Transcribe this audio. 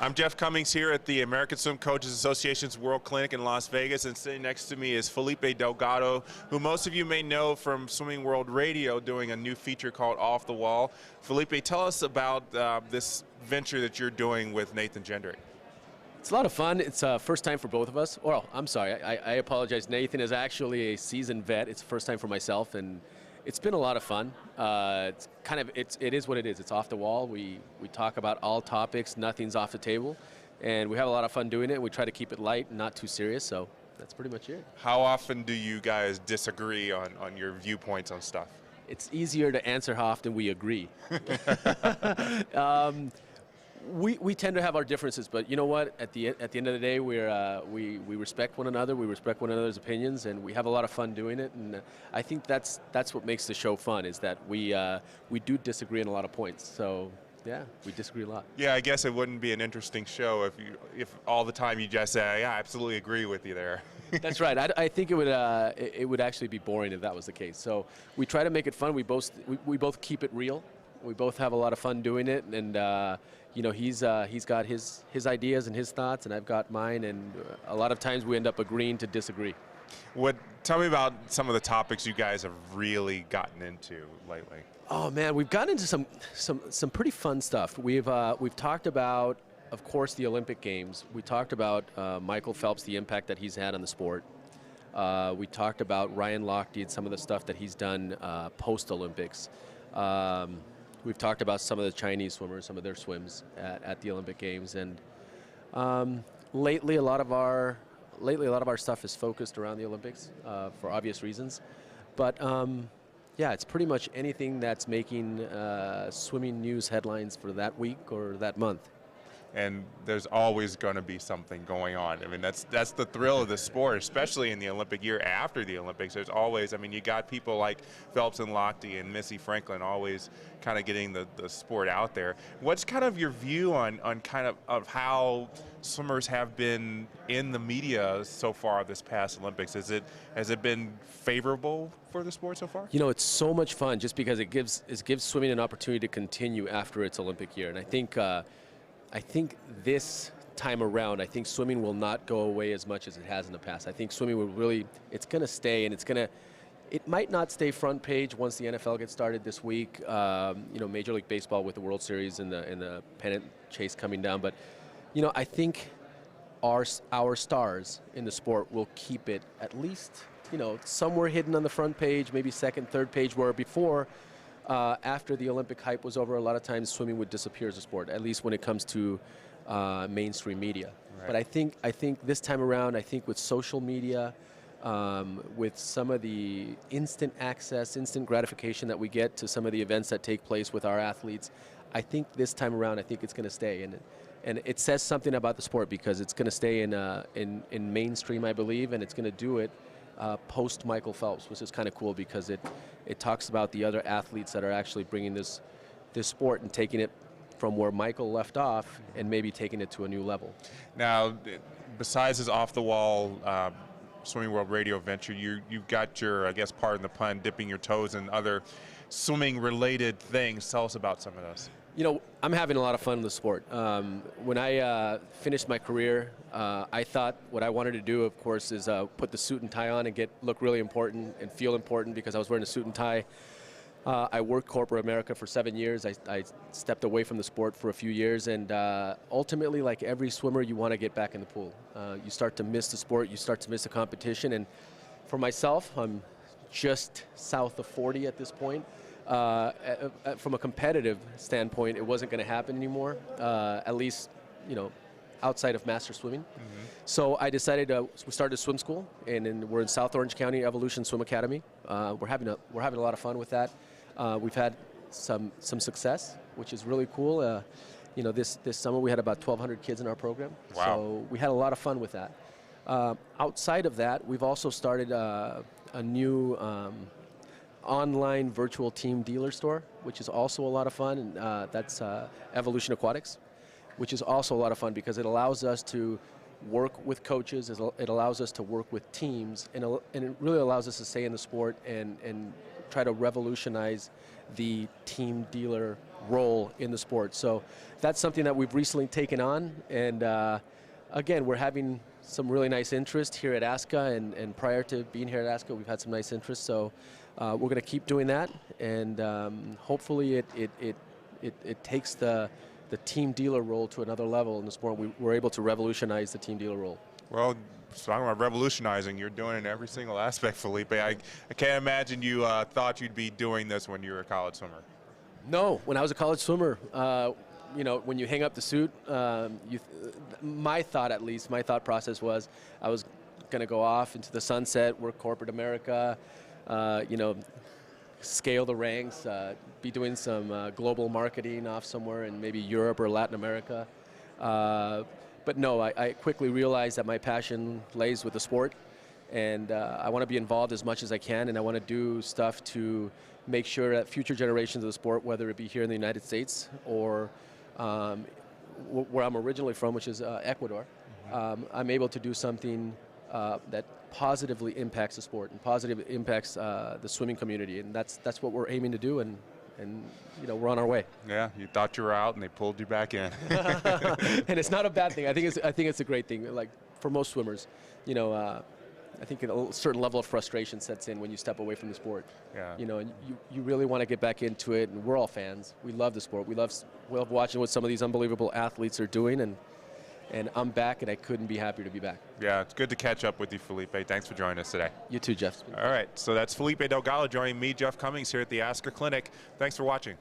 I'm Jeff Cummings here at the American Swim Coaches Association's World Clinic in Las Vegas, and sitting next to me is Felipe Delgado, who most of you may know from Swimming World Radio doing a new feature called Off the Wall. Felipe, tell us about this venture that you're doing with Nathan Gendrick. It's a lot of fun. It's first time for both of us. Well, I'm sorry, I apologize. Nathan is actually a seasoned vet. It's the first time for myself, and it's been a lot of fun. It is what it is. It's off the wall. We talk about all topics. Nothing's off the table, and we have a lot of fun doing it. We try to keep it light and not too serious. So that's pretty much it. How often do you guys disagree on your viewpoints on stuff? It's easier to answer how often we agree. We tend to have our differences, but you know what? At the end of the day, we respect one another. We respect one another's opinions, and we have a lot of fun doing it. And I think that's what makes the show fun, is that we do disagree on a lot of points. So yeah, we disagree a lot. Yeah, I guess it wouldn't be an interesting show if all the time you just say, yeah, I absolutely agree with you there. That's right. I think it would actually be boring if that was the case. So we try to make it fun. We both keep it real. We both have a lot of fun doing it, and you know, he's got his ideas and his thoughts, and I've got mine, and a lot of times we end up agreeing to disagree. Tell me about some of the topics you guys have really gotten into lately. Oh man, we've gotten into some pretty fun stuff. We've talked about, of course, the Olympic Games. We talked about Michael Phelps, the impact that he's had on the sport. We talked about Ryan Lochte and some of the stuff that he's done post-Olympics. We've talked about some of the Chinese swimmers, some of their swims at the Olympic Games, and lately a lot of our stuff is focused around the Olympics for obvious reasons. But yeah, it's pretty much anything that's making swimming news headlines for that week or that month. And there's always going to be something going on. I mean, that's the thrill of the sport, especially in the Olympic year after the Olympics. There's always, I mean, you got people like Phelps and Lochte and Missy Franklin always kind of getting the sport out there. What's kind of your view on kind of how swimmers have been in the media so far this past Olympics? Has it been favorable for the sport so far? You know, it's so much fun just because it gives swimming an opportunity to continue after its Olympic year, and I think this time around, I think swimming will not go away as much as it has in the past. I think swimming will really, it's going to stay, and it might not stay front page once the NFL gets started this week. You know, Major League Baseball with the World Series and the pennant chase coming down. But, you know, I think our stars in the sport will keep it at least, you know, somewhere hidden on the front page, maybe second, third page, where before, after the Olympic hype was over, a lot of times swimming would disappear as a sport, at least when it comes to mainstream media. Right. But I think this time around, I think with social media, with some of the instant access, instant gratification that we get to some of the events that take place with our athletes, I think this time around, I think it's going to stay. And it says something about the sport because it's going to stay in mainstream, I believe, and it's going to do it post Michael Phelps, which is kind of cool because it talks about the other athletes that are actually bringing this sport and taking it from where Michael left off and maybe taking it to a new level. Now, besides his off-the-wall Swimming World Radio venture, you've got your, I guess, pardon the pun, dipping your toes in other swimming-related things. Tell us about some of those. You know, I'm having a lot of fun in the sport. When I finished my career, I thought what I wanted to do, of course, is put the suit and tie on and look really important and feel important because I was wearing a suit and tie. I worked corporate America for 7 years. I stepped away from the sport for a few years, and ultimately, like every swimmer, you want to get back in the pool. You start to miss the sport, you start to miss the competition, and for myself, I'm just south of 40 at this point. From a competitive standpoint, it wasn't going to happen anymore, at least, you know, outside of master swimming. Mm-hmm. So I decided we started a swim school, and we're in South Orange County Evolution Swim Academy. We're having a lot of fun with that. We've had some success, which is really cool. You know, this summer we had about 1,200 kids in our program. Wow. So we had a lot of fun with that. Outside of that, we've also started a new online virtual team dealer store, which is also a lot of fun, and that's Evolution Aquatics, which is also a lot of fun because it allows us to work with coaches, it allows us to work with teams, and it really allows us to stay in the sport and try to revolutionize the team dealer role in the sport. So that's something that we've recently taken on, and again, we're having some really nice interest here at ASCA, and prior to being here at ASCA, we've had some nice interest. So we're going to keep doing that, and hopefully it takes the team dealer role to another level in the sport. We're able to revolutionize the team dealer role. Well, talking about revolutionizing, you're doing it in every single aspect, Felipe. I can't imagine you thought you'd be doing this when you were a college swimmer. No, when I was a college swimmer, you know, when you hang up the suit, my thought process was I was going to go off into the sunset, work corporate America, you know, scale the ranks, be doing some global marketing off somewhere in maybe Europe or Latin America. But no, I quickly realized that my passion lays with the sport, and I want to be involved as much as I can, and I want to do stuff to make sure that future generations of the sport, whether it be here in the United States or where I'm originally from, which is Ecuador, I'm able to do something that positively impacts the sport and positively impacts the swimming community, and that's what we're aiming to do, and you know, we're on our way. Yeah, you thought you were out, and they pulled you back in. And it's not a bad thing. I think it's a great thing. Like for most swimmers, you know, I think a certain level of frustration sets in when you step away from the sport. Yeah. You know, and you really want to get back into it, and we're all fans. We love the sport. We love watching what some of these unbelievable athletes are doing, and I'm back, and I couldn't be happier to be back. Yeah, it's good to catch up with you, Felipe. Thanks for joining us today. You too, Jeff. All right, so that's Felipe Delgado joining me, Jeff Cummings, here at the ASCA Clinic. Thanks for watching.